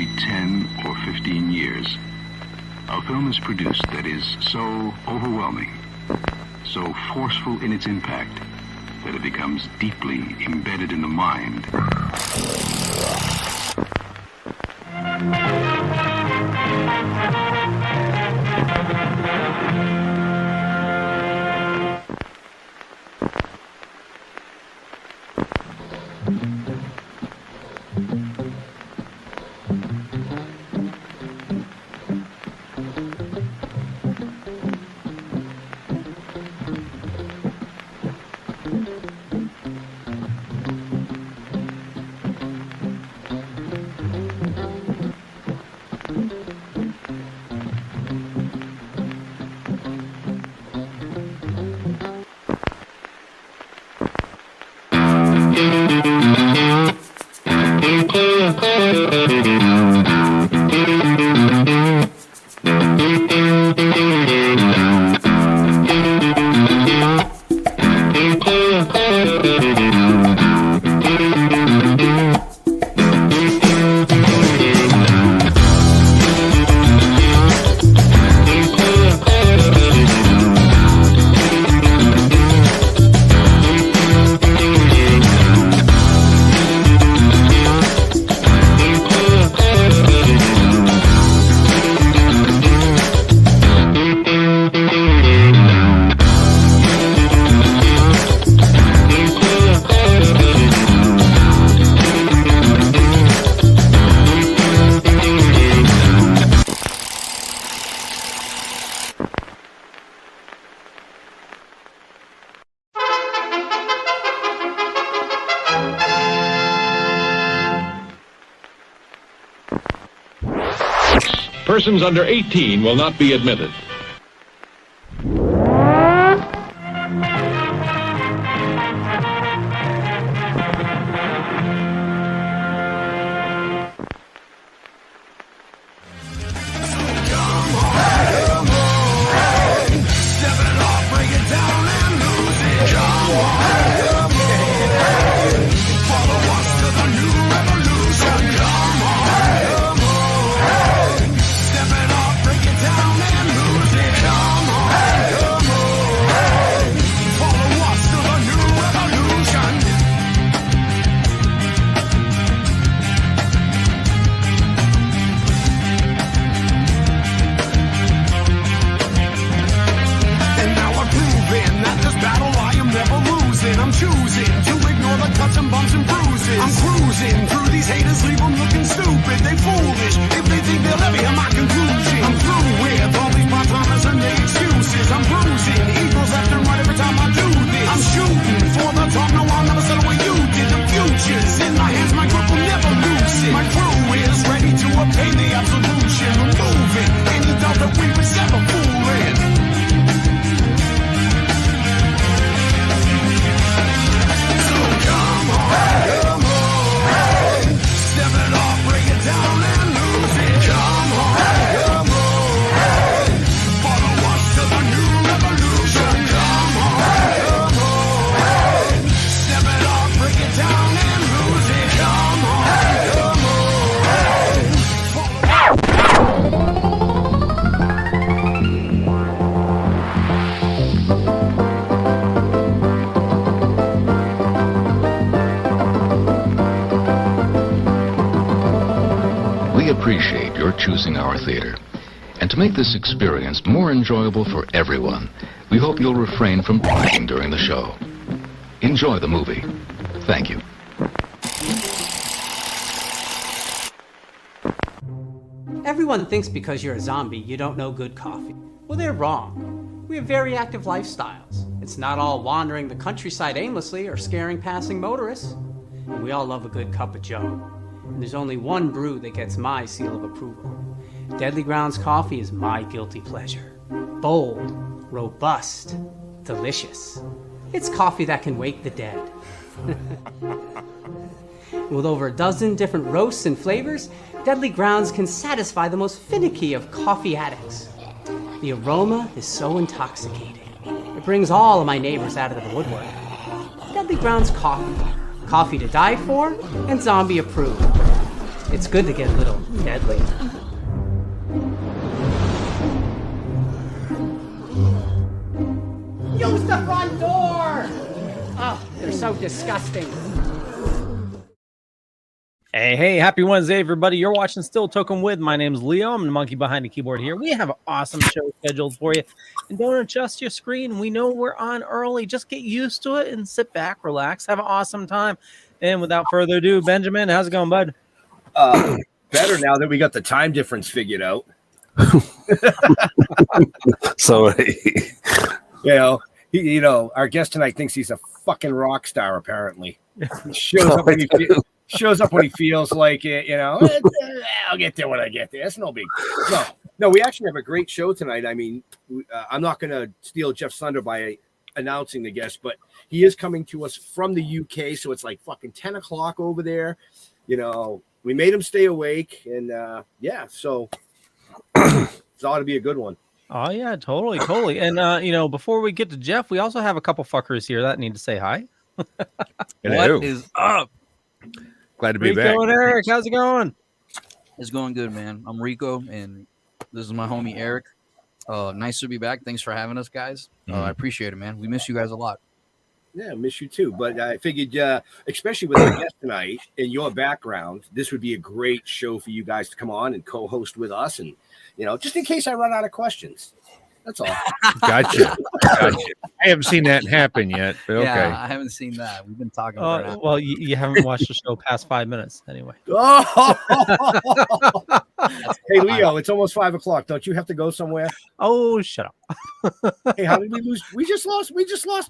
every 10 or 15 years, a film is produced that is so overwhelming, so forceful in its impact, that it becomes deeply embedded in the mind. Persons under 18 will not be admitted. Appreciate your choosing our theater. And to make this experience more enjoyable for everyone, we hope you'll refrain from talking during the show. Enjoy the movie. Thank you. Everyone thinks because you're a zombie, you don't know good coffee. Well, they're wrong. We have very active lifestyles. It's not all wandering the countryside aimlessly or scaring passing motorists. And we all love a good cup of joe. And there's only one brew that gets my seal of approval. Deadly Grounds coffee is my guilty pleasure. Bold, robust, delicious. It's coffee that can wake the dead. With over a dozen different roasts and flavors, Deadly Grounds can satisfy the most finicky of coffee addicts. The aroma is so intoxicating. It brings all of my neighbors out of the woodwork. Deadly Grounds coffee. Coffee to die for and zombie approved. It's good to get a little deadly. Use the front door! Oh, they're so disgusting. Hey, happy Wednesday, everybody. You're watching Still Token with. My name's Leo. I'm the monkey behind the keyboard here. We have an awesome show scheduled for you. And don't adjust your screen. We know we're on early. Just get used to it and sit back, relax, have an awesome time. And without further ado, Benjamin, how's it going, bud? Better now that we got the time difference figured out. So, our guest tonight thinks he's a fucking rock star. Apparently, he shows up when he feels like it. I'll get there when I get there. It's no big. No, we actually have a great show tonight. I mean, I'm not going to steal Jeff's thunder by announcing the guest, but he is coming to us from the UK, so it's like fucking 10 o'clock over there. We made him stay awake, and so it ought to be a good one. Oh, yeah, totally. And, before we get to Jeff, we also have a couple fuckers here that need to say hi. Hello. What is up? Glad to be Rico back. and Eric, how's it going? It's going good, man. I'm Rico, and this is my homie Eric. Nice to be back. Thanks for having us, guys. I appreciate it, man. We miss you guys a lot. Yeah, miss you too. But I figured, especially with our guest tonight and your background, this would be a great show for you guys to come on and co-host with us. And, just in case I run out of questions. That's all. Gotcha. I haven't seen that happen yet, but okay. Yeah, I haven't seen that. We've been talking about it. Well, you haven't watched the show past 5 minutes anyway. Hey, Leo, it's almost 5 o'clock. Don't you have to go somewhere? Oh, shut up. Hey, how did we lose? We just lost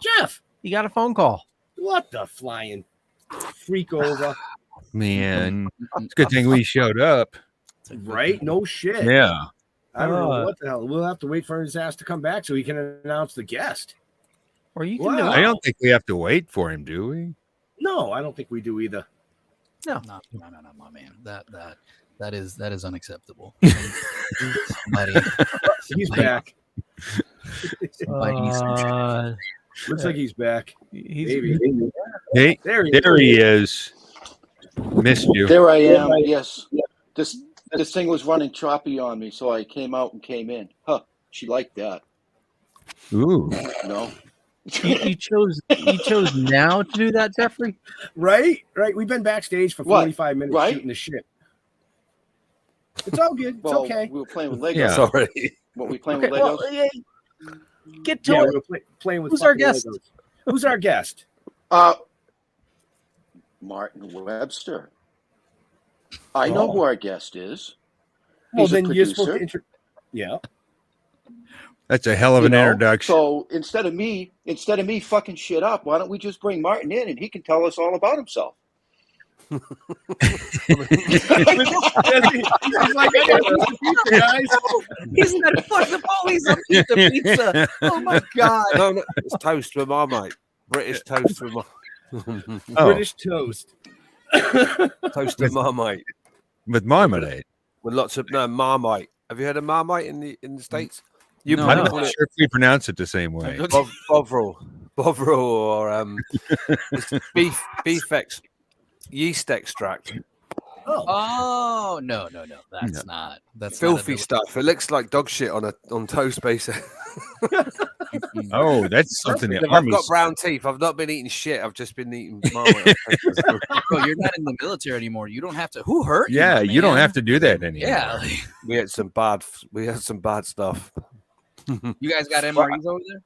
Jeff. You got a phone call. What the flying freak over? Man, it's a good thing we showed up. Right? No shit. Yeah. I don't know what the hell. We'll have to wait for his ass to come back so he can announce the guest. Or you can Wow. do it. I don't think we have to wait for him, do we? No, I don't think we do either. No, my man. That is unacceptable. Somebody He's back. needs some shit. Looks like he's back. Maybe. Hey, There he there he is. Missed you. There I am. Yes. This thing was running choppy on me, so I came out and came in. Huh. She liked that. Ooh. No. You chose now to do that, Jeffrey? Right. We've been backstage for What? 45 minutes Right? shooting the shit. It's all good. It's Well, okay. we were playing with Legos. Yeah. Sorry. What, we playing Okay, with Legos? well, get to Yeah, it. we're playing with Who's our fucking guest? Legos. Who's our guest? Martin Webster. I know who our guest is. Well, He's a then you're supposed producer. to Yeah. That's a hell of an introduction. So instead of me fucking shit up, why don't we just bring Martin in and he can tell us all about himself? He's like, I got a piece of pizza, guys. He said, "Fuck the police! I'll eat the pizza." Oh my god! No, it's toast with Marmite. British toast with British toast. toast with Marmite With marmalade. with lots of Marmite. Have you heard of Marmite in the States? You No, I'm no. not sure if we pronounce it the same way. Bovril, or it's beef yeast extract. Oh no! That's not. That's Filthy not stuff. It looks like dog shit on toast base. Oh, that's something that I've Army's. got brown teeth. I've not been eating shit. I've just been eating Marmite. Bro, you're not in the military anymore. You don't have to. Who hurt you? Yeah, my you don't man? have to do that anymore. Yeah, We had some bad stuff. you guys got MREs over there.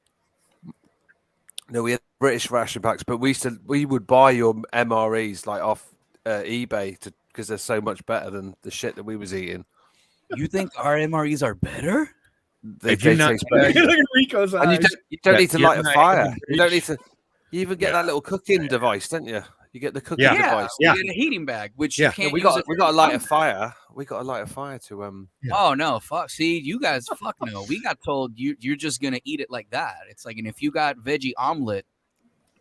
No, we had British ration packs, but we would buy your MREs like off eBay because they're so much better than the shit that we was eating. You think our MREs are better? They If you're not- taste better. Look at Rico's And eyes. you don't need to light a not fire. You don't rich. need to. You even get that little cooking device, don't you? You get the cooking Yeah. device. Yeah. You get a heating bag, which Yeah. you can't We use got it we for got to light a fun. fire. We got to light a fire to Oh no, fuck. See, you guys, fuck no. We got told you're just gonna eat it like that. It's like, and if you got veggie omelet,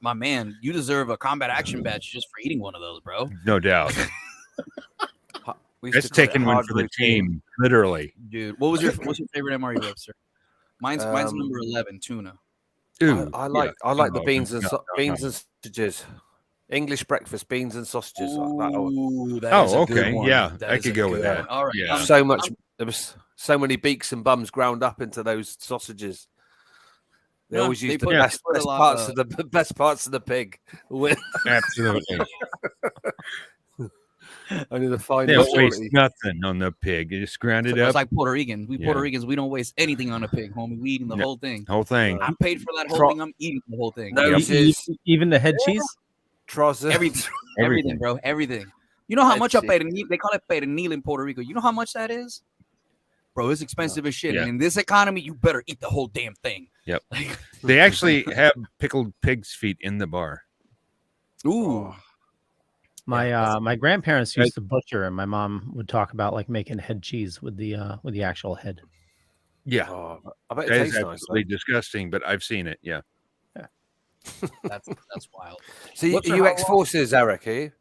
my man, you deserve a combat action badge just for eating one of those, bro. No doubt. We used That's to call it taking one hard for the routine. team, literally. Dude, what's your favorite MRE, Webster? Mine's Um, number 11, tuna. Ooh, I like the beans and no, sausages. English breakfast, beans and sausages. Ooh, that Oh, is a good okay. one. Yeah, That I is could a go with good that. one. All right. Yeah. So much. There was so many beaks and bums ground up into those sausages. They Yeah, always they use the put- best, they put a best lot parts of- of the best parts of the pig. Absolutely. Only the They finest don't waste quality. nothing on the pig. You just grind it It's up, like Puerto Rican. We Yeah. Puerto Ricans, we don't waste anything on a pig, homie. We eating the No. whole thing. whole thing. I'm paid for that whole Tro- thing. I'm eating the whole thing. Noses, Even the head cheese. trousers. Everything, bro. Everything. You know how Head much a cheese. pernil? They call it pernil in Puerto Rico. You know how much that is, bro? It's expensive as shit. Yeah. And in this economy, you better eat the whole damn thing. Yep. Like, They actually have pickled pig's feet in the bar. ooh. My grandparents used to butcher, and my mom would talk about like making head cheese with the actual head. Yeah, Oh, I bet it that is tastes nice. absolutely disgusting, but I've seen it. Yeah. That's wild. So What's you your- ex-forces, Eric? Are you?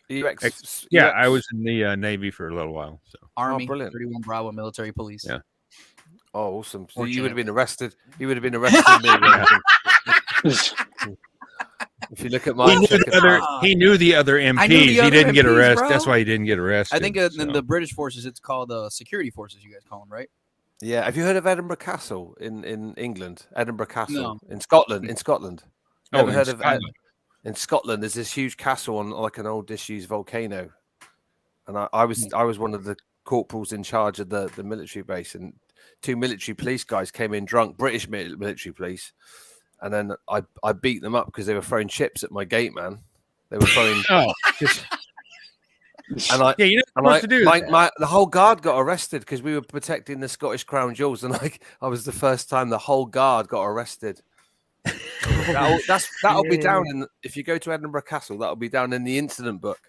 Are you ex? Yeah, you I ex- was in the Navy for a little while. So Army, brilliant. 31 Bravo, military police. Yeah. Oh, awesome! So Or you would have jail. been arrested. You would have been arrested. in the if you look at my, he knew the other MPs. knew the He other didn't get MPs, arrested. bro. That's why he didn't get arrested. I think in so. the British forces, it's called security forces. You guys call them, right? yeah. Have you heard of Edinburgh Castle in England? Edinburgh Castle No. in Scotland. In Scotland. Oh, Never in heard of Scotland. in Scotland? There's this huge castle on like an old disused volcano, and I was one of the corporals in charge of the military base, and two military police guys came in drunk, British military police, and then I beat them up because they were throwing chips at my gate man. They were throwing, Oh, and I yeah, you're and not I, supposed to do my, that. my, the whole guard got arrested because we were protecting the Scottish Crown Jewels, and I was the first time the whole guard got arrested. That'll be down in if you go to Edinburgh Castle. That'll be down in the incident book.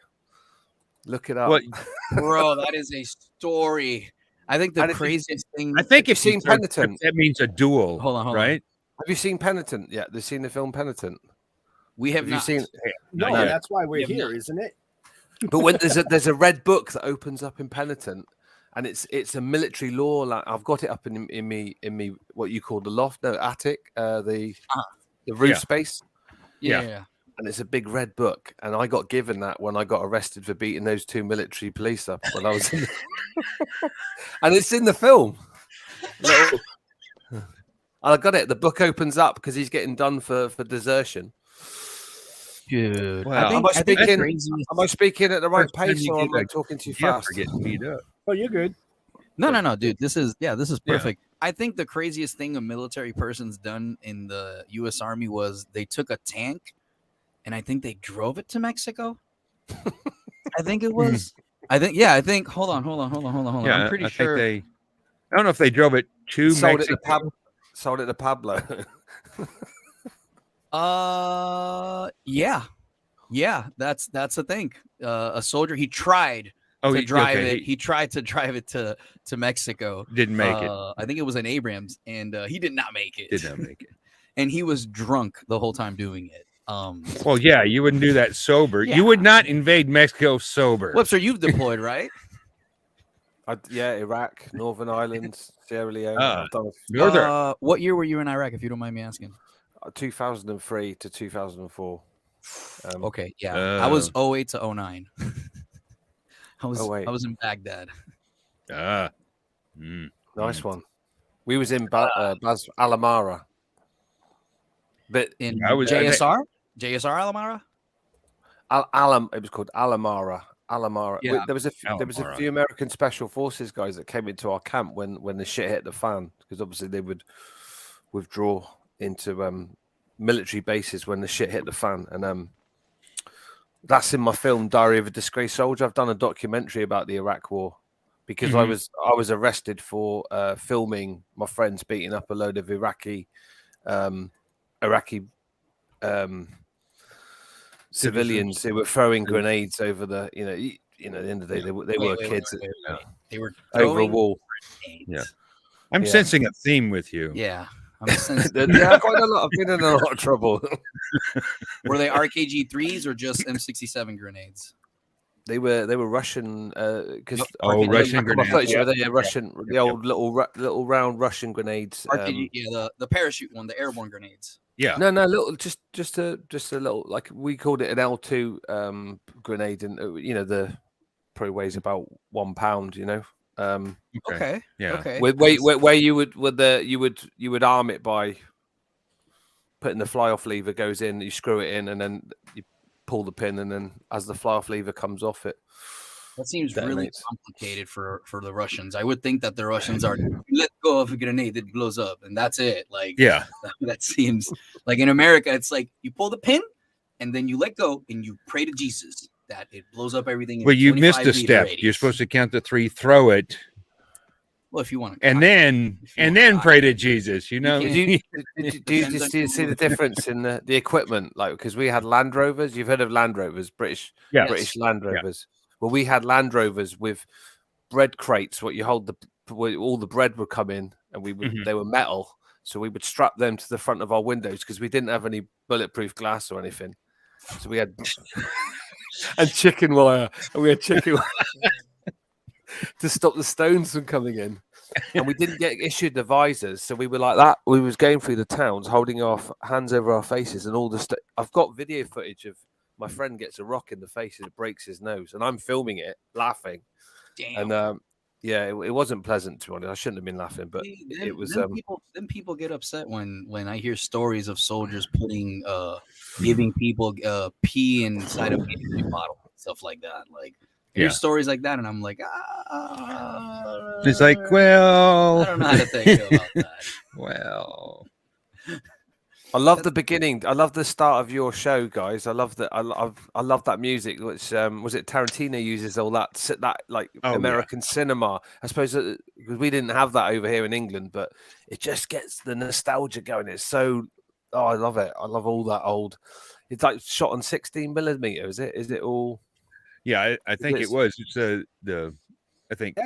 Look it up. Well, Bro, that is a story. I think the And if you- craziest thing. I think Have if you you seen throw Penitent? chips, that means a duel. Hold on. right? Have you seen Penitent yet? They've seen the film Penitent. We have Have you not. seen? No, Not yet. that's why we're Yeah, here, isn't it? But when there's a red book that opens up in Penitent, and it's a military law. Like I've got it up in me what you call the loft, no attic, the roof Yeah. space, Yeah. and it's a big red book. And I got given that when I got arrested for beating those two military police up when I was in and it's in the film. Little- I got it. The book opens up because he's getting done for desertion. Dude. Well, Am I I think the speaking? craziest- Am I speaking at the right First time pace, you or am get I a talking too Yeah, fast? for getting beat up. Oh, you're good. No, dude. This is Yeah. perfect. I think the craziest thing a military person's done in the U.S. Army was they took a tank, and I think they drove it to Mexico. I think it was. I think. Hold on. Yeah, I'm pretty I sure. think I don't know if they drove it to Sold it Mexico. to Sold it to Pablo. Yeah. That's the thing. A soldier. He tried to he- drive okay, it. He tried to drive it to Mexico. Didn't make it. I think it was an Abrams, and he did not make it. Did not make it. And he was drunk the whole time doing it. Well, yeah, you wouldn't do that sober. Yeah. You would not invade Mexico sober. Webster, you've deployed, right? Yeah, Iraq, Northern Ireland, Sierra Leone. Ah. I've done Northern. What year were you in Iraq, if you don't mind me asking? 2003 to 2004. Okay, yeah, I was 08 to 09. I was 08. I was in Baghdad. Nice one. We was in Baz Alamara. But In I was- JSR Alamara. It was called Alamara. Yeah. There was a Alamara. few American Special Forces guys that came into our camp when the shit hit the fan, because obviously they would withdraw into military bases when the shit hit the fan, and that's in my film Diary of a Disgraced Soldier. I've done a documentary about the Iraq War because I was arrested for filming my friends beating up a load of Iraqi civilians who were throwing grenades over the at the end of the day they were kids They were over a throwing wall. grenades. Yeah. I'm Yeah. sensing a theme with you. Yeah. I'm sensing- Yeah, I've been in a lot of trouble. Were they RKG 3s or just M67 grenades? They were Russian because Russian grenades. Russian, the old little round Russian grenades. RKG, yeah, the parachute one, the airborne grenades. Yeah. No, little, just a little, like we called it an L2 grenade, and the probably weighs about 1 pound. Okay. Yeah. Okay. Where you would arm it by putting the fly off lever goes in, you screw it in, and then you pull the pin, and then as the fly off lever comes off, it That seems really detonates. complicated for the Russians. I would think that the Russians are let go of a grenade, it blows up, and that's it. Like, Yeah. that seems like in America, it's like you pull the pin and then you let go and you pray to Jesus that it blows up everything. In Well, you 25 missed a meter step. radius. You're supposed to count to 3, throw it, Well, if you want to, and then pray to Jesus. You know. Do you see the difference in the equipment? Like, because we had Land Rovers. You've heard of Land Rovers, British Land Rovers. Well, we had Land Rovers with bread crates. What you hold where all the bread would come in, and they were metal, so we would strap them to the front of our windows because we didn't have any bulletproof glass or anything. So we had and chicken wire, and we had chicken wire to stop the stones from coming in. And we didn't get issued the visors, so we were like that. We was going through the towns, holding our hands over our faces, and all the stuff. I've got video footage of my friend gets a rock in the face and it breaks his nose, and I'm filming it, laughing. damn. And it wasn't pleasant, to be honest. I shouldn't have been laughing, but it was. Then people get upset when I hear stories of soldiers giving people pee inside of a bottle, stuff like that. Like, here's stories like that, and I'm like, It's like, well, I don't know how to think about that. Well, I love the beginning. I love the start of your show, guys. I love that. I love that music. Which was it? Tarantino uses all that like American cinema. I suppose because we didn't have that over here in England, but it just gets the nostalgia going. It's so. Oh, I love it. I love all that old. It's like shot on 16mm. Is it? Is it all? yeah, I think it was. It's I think